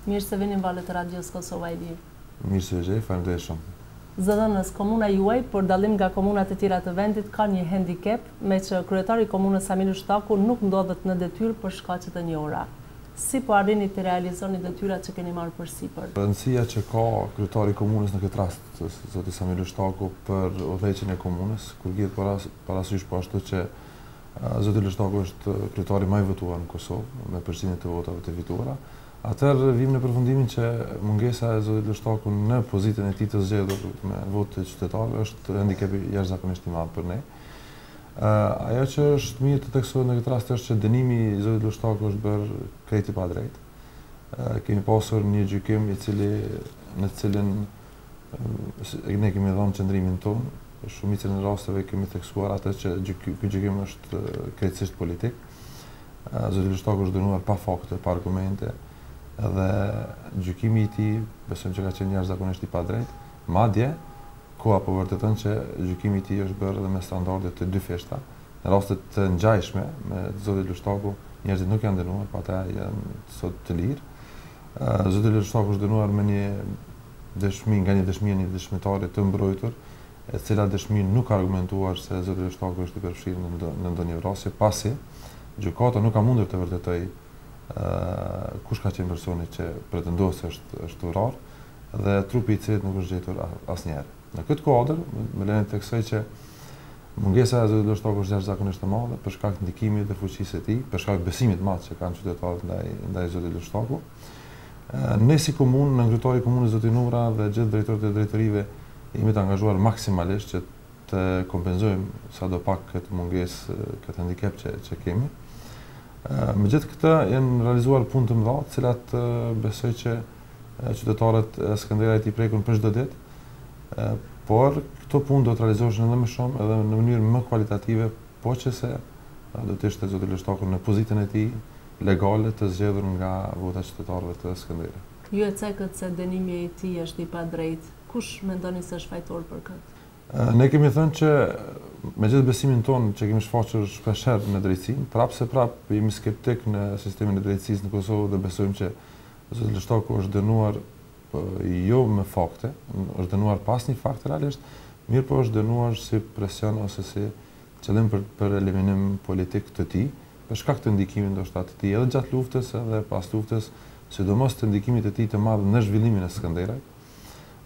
Mirë se vini në valët e Radios Kosova e Lirë. Mirë se gjej, faleminderit shumë. Zëdhënës, komuna juaj, për dallim nga komunat e tjera të vendit, ka një handicap me që kryetari i komunës Samilu Shtaku nuk ndodhet në detyrë për shkaqe të njohura. Si po arrini të realizoni detyrat që keni marrë përsipër? Rëndësia që ka kryetari i komunës në këtë rast, zoti Samilu Shtaku, për udhëheqjen e komunës, kur gjet parasysh po ashtu që zoti Shtaku është kryetari më i votuar në Kosovë me përqindjen e votave të fituara. Atëherë vim në përfundimin që mungesa e zotit Shtaku në pozitën e tij të zgjedhur me votë të qytetarëve është handicap i jashtëzakonisht i madh për ne. Ajo që është mirë të theksohet në këtë rast është që dënimi i zotit Shtaku është bërë krejt i padrejtë. Kemi pasur një gjykim në të cilin ne kemi dhënë qëndrimin tonë. Shumicën e rasteve kemi theksuar atë që ky gjykim është krejtësisht politik. Zoti Shtaku është dënuar pa fakte, pa argumente. Dhe gjykimi i tij besojmë që ka qenë jashtëzakonisht i padrejtë. Madje koha po vërteton që gjykimi i tij është bërë edhe me standarde të dy feshta. Në raste të ngjashme me zotin Shtaku, njerëzit nuk janë dënuar, pa ata janë sot të lirë. Zoti Shtaku është dënuar me një dëshmi nga një dëshmitare të mbrojtur, e cila dëshmi nuk ka argumentuar se zoti Shtaku është i përfshirë në ndonjë vrasje, pasi gjykata nuk ka mundur të vërtetojë kush ka qenë personi që pretendohet se është urar dhe trupi i cilit nuk është gjetur asnjëherë. Në këtë kuadër, më lejoni të theksoj që mungesa e zotit Shtaku është jashtëzakonisht e madhe për shkak të ndikimit dhe fuqisë së tij, për shkak të besimit të madh që kanë qytetarët ndaj zotit Shtaku. Ne si komunë, në kryetari i komunës zoti Nura dhe gjithë drejtorët e drejtorive jemi të angazhuar maksimalisht që të kompenzojmë sadopak këtë mungesë, këtë handicap që kemi. Megjithatë këtë janë realizuar punë të mëdha, të cilat besoj që qytetarët e Skënderajt i prekun për çdo ditë, por këto punë do të realizohen edhe më shumë edhe në mënyrë më kualitative, po që se do të ishte zoti Shtaku në pozitën e tij legale të zgjedhur nga vota e qytetarëve të Skënderajt. Ju e cekët se dënimi i tij është i padrejtë. Kush mendoni se është fajtor për këtë? Ne kemi thënë që me gjithë besimin tonë që kemi shfaqur shpeshherë në drejtësinë, prapë se prapë jemi skeptik në sistemin e drejtësisë në Kosovë dhe besojmë që zoti Shtaku është dënuar jo me fakte, është dënuar pas një fakti realisht, mirë po është dënuar si presion ose si qëllim për eliminim politik të tij, për shkak të ndikimit ndoshta të tij edhe gjatë luftës edhe pas luftës, sidomos të ndikimit të tij të madh në zhvillimin e Skënderajt.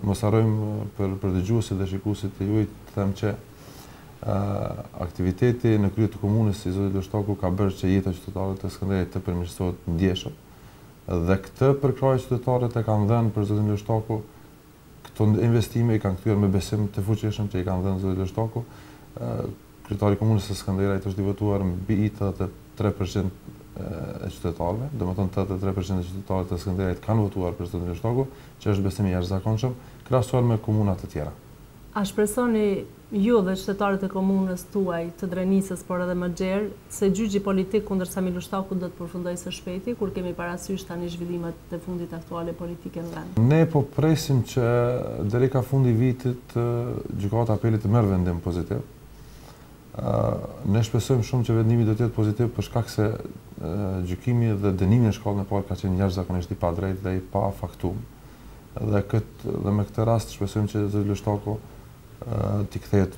Mos harrojmë për dëgjuesit dhe shikuesit e juaj të them që aktiviteti në krye të komunës i zotit Shtaku ka bërë që jeta e qytetarëve të Skënderajt të përmirësohet ndjeshëm. Dhe këtë përkrahje qytetarët e kanë dhënë për zotin Shtaku, këto investime i kanë kthyer me besim të fuqishëm që i kanë dhënë zotit Shtaku. Kryetari i komunës së Skënderajt është i votuar mbi 83% e qytetarëve, domethënë 83% e qytetarëve të Skënderajt kanë votuar për zotin Shtaku, që është besim i jashtëzakonshëm, krahasuar me komunat të tjera. A shpresoni ju dhe qytetarët e komunës tuaj të Drenisës, por edhe më gjerë, se gjyqi politik kundër Samilu Shtakut do të përfundojë së shpejti, kur kemi parasysh tani zhvillimet e fundit aktuale politike në vend? Ne po presim që deri ka fundi vitit gjykata apelit të merr vendim pozitiv. Ne shpresojmë shumë që vendimi do të jetë pozitiv për shkak se gjykimi dhe dënimi në shkallën e parë ka qenë jashtëzakonisht i padrejtë dhe i pafaktuar. Dhe me këtë rast shpresojmë që zoti Shtaku t'i kthehet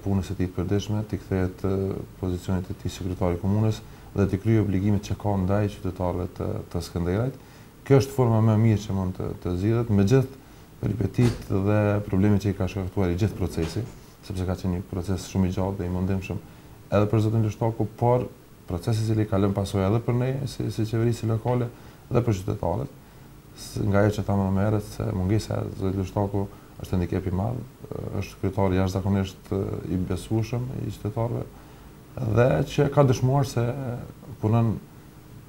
punës së tij të përditshme, t'i kthehet pozicionit të tij si kryetari i komunës dhe t'i kryejë obligimet që ka ndaj qytetarëve të Skënderajt. Kjo është forma më e mirë që mund të zgjidhet me gjithë peripetitë dhe problemet që i ka shkaktuar i gjithë procesi, sepse ka qenë një proces shumë i gjatë dhe i mundimshëm edhe për zotin Shtaku, por procesi i cili ka lënë pasojë edhe për ne si qeverisë lokale dhe për qytetarët. Nga ajo që thamë më herët se mungesa e zotit Shtaku është handicap i madh, është kryetar jashtëzakonisht i besueshëm i qytetarëve dhe që ka dëshmuar se punon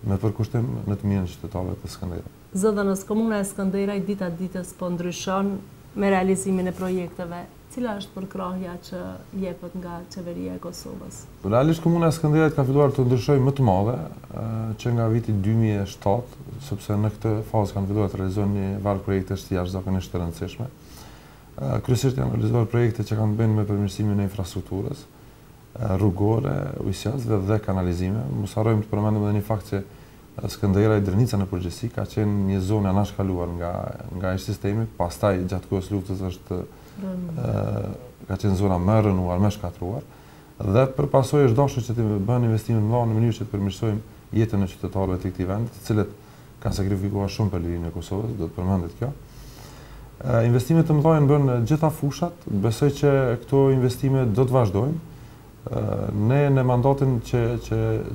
me përkushtim në të mirën e qytetarëve të Skënderajt. Zëdhënës, komuna e Skënderajt dita ditës po ndryshon me realizimin e projekteve. Cila është përkrahja që jepet nga qeveria e Kosovës? Realisht komuna e Skënderajt ka filluar të ndryshojë më të madhe që nga viti 2007, sepse në këtë fazë kanë filluar të realizohen një varg projektesh të jashtëzakonisht të rëndësishme. Kryesisht janë realizuar projekte që kanë bënë me përmirësimin e infrastrukturës, rrugore, ujësjellësve dhe kanalizime. Mos harrojmë të përmendim edhe një fakt që Skënderaj, Drenica në përgjithësi ka qenë një zonë anashkaluar nga ai sistemi, pastaj gjatë kohës luftës është ka qenë zona më rënuar, më shkatruar, dhe përpasoj është dashur që të bëhen investime të mëdha në mënyrë që të përmirësojmë jetën e qytetarëve të këtij vendi, të cilët kanë sakrifikuar shumë për lirinë e Kosovës, do të përmendet kjo. Investimet të mëdha janë bën në gjitha fushat, besoj që këto investime do të vazhdojnë. Ne në mandatin që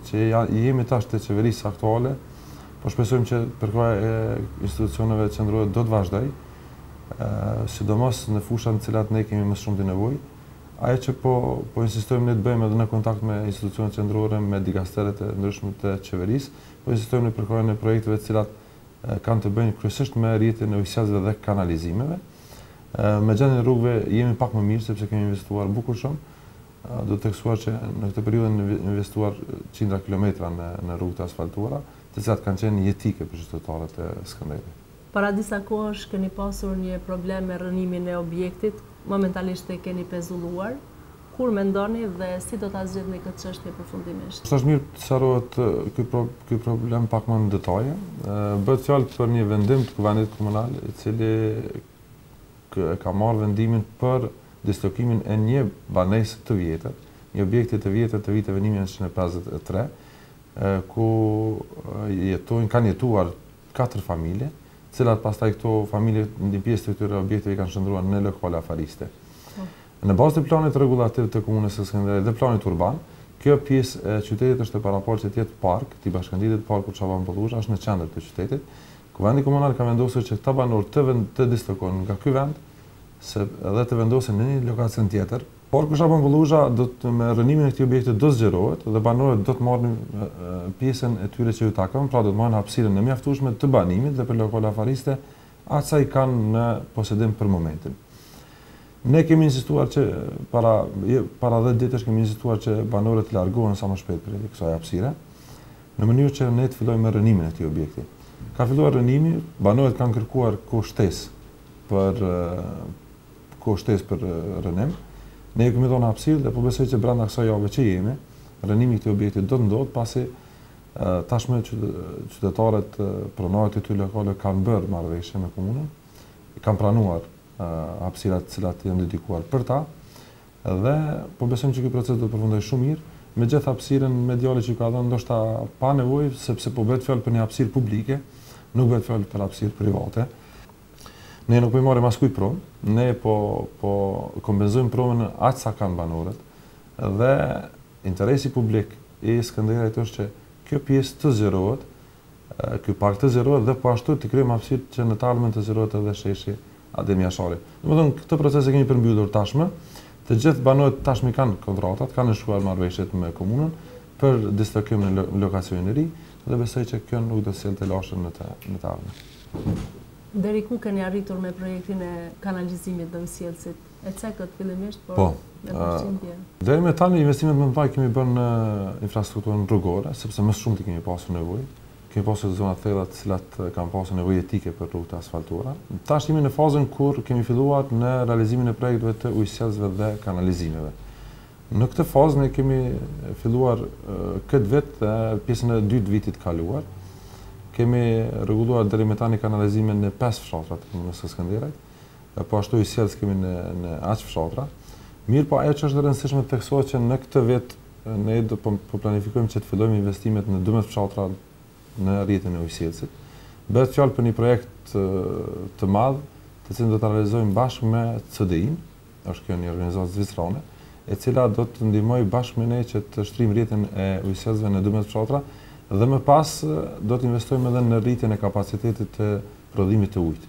jemi tash të qeverisë aktuale, po shpresojmë që përkohja e institucioneve qendrore do të vazhdoj, sidomos në fushat në cilat ne kemi më shumë të nevojë. Ajo që po insistojmë ne të bëjmë edhe në kontakt me institucionet qendrore, me dikasteret e ndryshme të qeverisë, po insistojmë në përkohjen e projekteve të cilat kanë të bëjnë kryesisht me rrjetin e ujësjellsve dhe kanalizimeve. Me gjendjen e rrugëve jemi pak më mirë sepse kemi investuar bukur shumë. Do të theksuar që në këtë periudhë investuar qindra kilometra në rrugë të asfaltuara, të cilat kanë qenë jetike për qytetarët e Skënderit. Para disa kohësh keni pasur një problem me rënimin e objektit, momentalisht e keni pezulluar. Kur mendoni dhe si do ta zgjidhni këtë çështje përfundimisht? Është mirë të sqarohet ky problem pak më në detaje. Bëhet fjalë për një vendim të Kuvendit Komunal, i cili ka marrë vendimin për dislokimin e një banese të vjetër, një objekti të vjetër të viteve 1953, ku kanë jetuar 4 familje, cilat pastaj këto familje në pjesë të këtyre objekteve kanë shndruar në lokale afariste. Në bazë të planit rregullativ të komunës së Skënderit dhe planit urban, kjo pjesë e qytetit është e paraportur që të jetë park, të bashkëndijit parku Çaban Pollusha është në qendër të qytetit. Kuvendi komunal ka vendosur që këta banorë të dislokohen nga ky vend, edhe të vendosen në një lokacion tjetër. Parku Çaban Pollusha me rënimin e këtij objekti do zgjerohet dhe banorët do të marrin pjesën e tyre që u takon, pra do të marrin hapësirën e mjaftueshme të banimit dhe për lokale afariste, aq sa i kanë në posedim për momentin. Ne kemi insistuar që para 10 ditësh kemi insistuar që banorët të largohen sa më shpejt prej kësaj hapësire, në mënyrë që ne të fillojmë me rënimin e këtij objekti. Ka filluar rënimi, banorët kanë kërkuar kohë për rënim. Ne kemi dhënë hapësirë dhe po besoj që brenda kësaj jave që jemi, rënimi i këtij objekti do të ndodhë, pasi tashmë qytetarët pronarët e këtyre lokale kanë bërë marrëveshje me komunën, kanë pranuar hapësirat të cilat janë dedikuar për ta, dhe po besojmë që ky proces do të përfundojë shumë mirë, me gjithë hapësirën mediale që ka dhënë, ndoshta pa nevojë, sepse po bëhet fjalë për një hapësirë publike, nuk bëhet fjalë për hapësirë private. Ne nuk po i marrim askuj pronë, ne po kompenzojmë pronën aq sa kanë banorët, dhe interesi publik i Skënderit është që kjo pjesë të zgjerohet, ky park të zgjerohet dhe po ashtu të krijojmë hapësirë që në të ardhmen të zgjerohet edhe sheshi Adem Jashari. Domethënë këtë proces e kemi përmbyllur tashmë. Të gjithë banorët tashmë kanë kontratat, kanë shkruar marrëveshjet me komunën për dislokim në lokacionin e ri dhe besoj që kjo nuk do të sjellë të lashën në të ardhmen. Deri ku keni arritur me projektin e kanalizimit dhe ujësjellsit? E cekët fillimisht, por me përqindje. Deri me tani investimet më të mëdha kemi bërë në infrastrukturën rrugore, sepse më shumë kemi pasur nevojë. Kemi pasur zona thella të cilat kanë pasur nevojë etike për rrugë të asfaltuara. Tash jemi në fazën kur kemi filluar në realizimin e projekteve të ujësjellsve dhe kanalizimeve. Në këtë fazë ne kemi filluar këtë vit pjesën e dytë vitit kaluar. Kemi rregulluar deri me tani kanalizimin në 5 fshatra të komunës së Skënderit, po ashtu ujësjellës kemi në aq fshatra. Mirë, po ajo që është e rëndësishme të theksohet që në këtë vit ne do po planifikojmë që të fillojmë investimet në 12 fshatra në rrjetin e ujësjellsit. Bëhet fjalë për një projekt të madh, të cilin do ta realizojmë bashkë me CDI-n, është kjo një organizatë zvicrane, e cila do të ndihmojë bashkë me ne që të shtrijmë rrjetin e ujësjellsve në 12 fshatra dhe më pas do të investojmë edhe në rritjen e kapacitetit të prodhimit të ujit.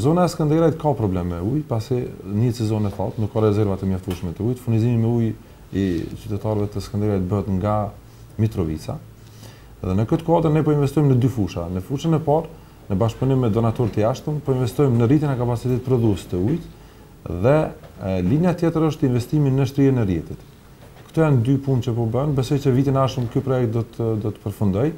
Zona e Skënderit ka probleme me ujë, pasi një sezonë e thatë, nuk ka rezerva të mjaftueshme të ujit. Furnizimi me ujë i qytetarëve të Skënderit bëhet nga Mitrovica. Dhe në këtë kuadër ne po investojmë në 2 fusha. Në fushën e parë, në bashkëpunim me donatorë të jashtëm, po investojmë në rritjen e kapacitetit prodhues të ujit dhe linja tjetër është investimi në shtrijen e rrjetit. Këto janë 2 punë që po bëhen. Besoj që vitin e ardhshëm ky projekt do të përfundojë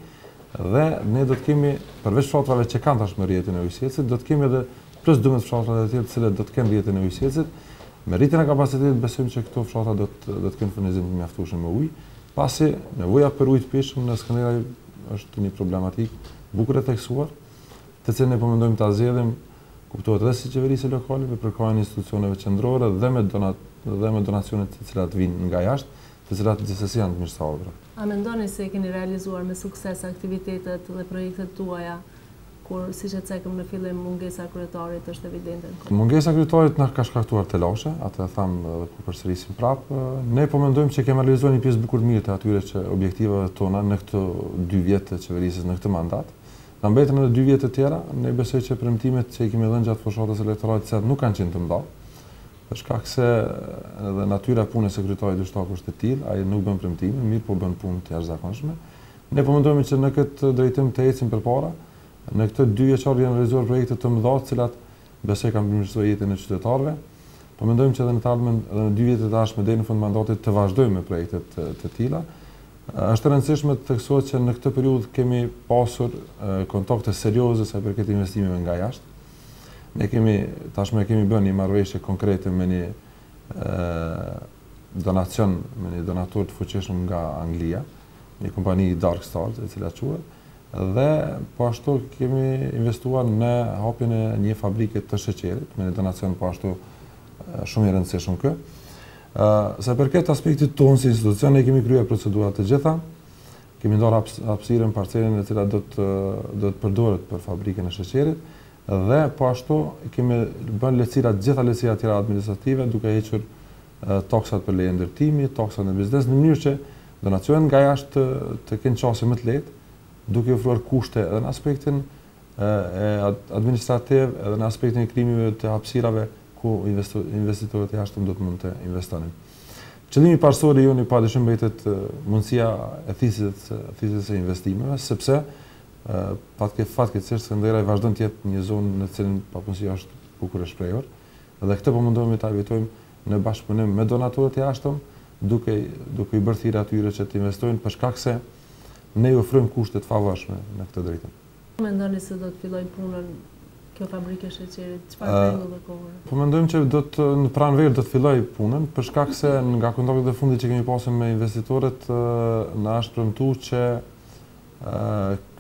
dhe ne do të kemi përveç fshatrave që kanë tashmë rrjetin e ujësjellsit, do të kemi edhe plus 12 fshatra të tjera të cilat do të kenë rrjetin e ujësjellsit. Me rritjen e kapacitetit besojmë që këto fshatra do të kenë furnizim të mjaftueshëm me ujë, pasi nevoja për ujë të pijshëm në Skënderaj është një problematik bukur e theksuar, të cilën ne po mendojmë ta zgjedhim, kuptohet edhe si qeverisë lokale për përkajnë institucioneve qendrore dhe me donacionet të cilat vinë nga jashtë, të cilat gjithsesi janë të mirësalvra. A mendoni se keni realizuar me sukses aktivitetet dhe projektet tuaja, kur siç e cekëm në fillim mungesa e kryetarit është evidente? Mungesa e kryetarit na ka shkaktuar telashe, atë e tham edhe kur përsërisim prapë. Ne po mendojmë që kemi realizuar një pjesë bukur të mirë të atyre që objektivave tona në këto 2 vjet të qeverisës në këtë mandat. Na mbetën edhe 2 vjet të tjera, ne besoj që premtimet që i kemi dhënë gjatë fushatës elektorale të nuk kanë qenë të mëdha. Për shkak se edhe natyra e punës së kryetarit Dyshtaku është e tillë, ai nuk bën premtime, mirë po bën punë të jashtëzakonshme. Ne po mendojmë që në këtë drejtim të ecim përpara. Në këtë 2 vjeçar janë realizuar projekte të mëdha, të cilat besoj kanë përmirësuar jetën e qytetarëve. Po mendojmë që edhe në të ardhmen, edhe në 2 vjet të ardhshme deri në fund mandatit të vazhdojmë me projekte të tilla. Është e rëndësishme të theksohet që në këtë periudhë kemi pasur kontakte serioze sa i përket investimeve nga jashtë. Ne tashmë kemi bërë një marrëveshje konkrete me një donacion, me një donator të fuqishëm nga Anglia, një kompani Dark Stars, e cila quhet, dhe po ashtu kemi investuar në hapjen e një fabrike të sheqerit, me një donacion po ashtu shumë i rëndësishëm kë. Sa përket aspektit tonë si institucion, ne kemi kryer procedurat të gjitha, kemi ndarë hapësirën parcelën e cila do të përdoret për fabrikën e sheqerit, dhe po ashtu kemi bën gjitha lehtësirat tjera administrative, duke hequr taksat për leje ndërtimi, taksat në biznes, në mënyrë që donacionet nga jashtë të kenë qasje më të lehtë, duke ofruar kushte edhe në aspektin administrativ, edhe në aspektin e krijimit të hapësirave ku investitorët e jashtëm do të mund të investonin. Qëllimi parësor i jonë padyshim mbetët mundësia e thithjes së investimeve, sepse fatkeqësisht Skënderaj vazhdon të jetë një zonë në cilën papunësia është bukur e shprehur, dhe këtë po mundohemi ta evitojmë në bashkëpunim me donatorët e jashtëm, duke i bërë thirrje atyre që të investojnë, për shkak se ne i ofrojmë kushte të favorshme në këtë drejtim. Mendoni se do të fillojë punën kjo fabrikë e sheqerit, çfarë rregull dhe kohore? Po mendojmë që në pranverë do të fillojë punën, për shkak se nga kontaktet e fundit që kemi pasur me investitorët na është premtuar që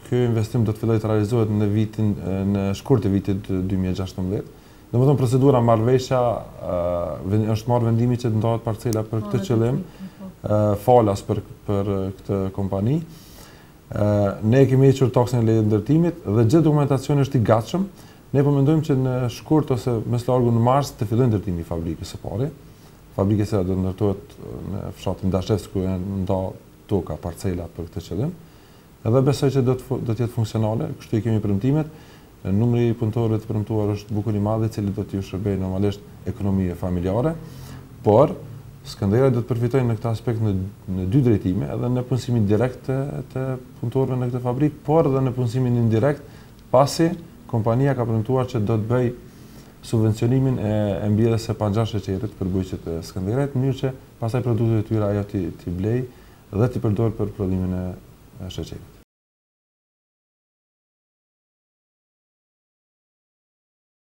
ky investim do të fillojë të realizohet në shkurt të vitit 2016. Domethënë procedura marrëveshja është marrë vendimi që të ndahet parcela për këtë qëllim, falas për këtë kompani. Ne kemi hequr taksën e leje ndërtimit dhe gjithë dokumentacioni është i gatshëm. Ne po mendojmë që në shkurt ose mes largu në mars të fillojë ndërtimi i fabrikës së parë. Fabrika që do ndërtohet në fshatin Dashevsk ku janë nda toka, parcela për këtë qëllim. Edhe besoj që do të jetë funksionale, kështu i kemi premtimet. Numri i punëtorëve të premtuar është bukur i madh, i cili do t'ju shërbejë normalisht ekonomie familjare, por Skënderaj do të përfitojnë në këtë aspekt në 2 drejtime, edhe në punësimin direkt të punëtorëve në këtë fabrikë, por edhe në punësimin indirekt, pasi kompania ka premtuar që do të bëj subvencionimin e mbjelljes së panxhash sheqerit për bujqet e Skënderajit, në mënyrë që pastaj produktet e tyre ajo t'i blej dhe t'i përdor për prodhimin e sheqerit.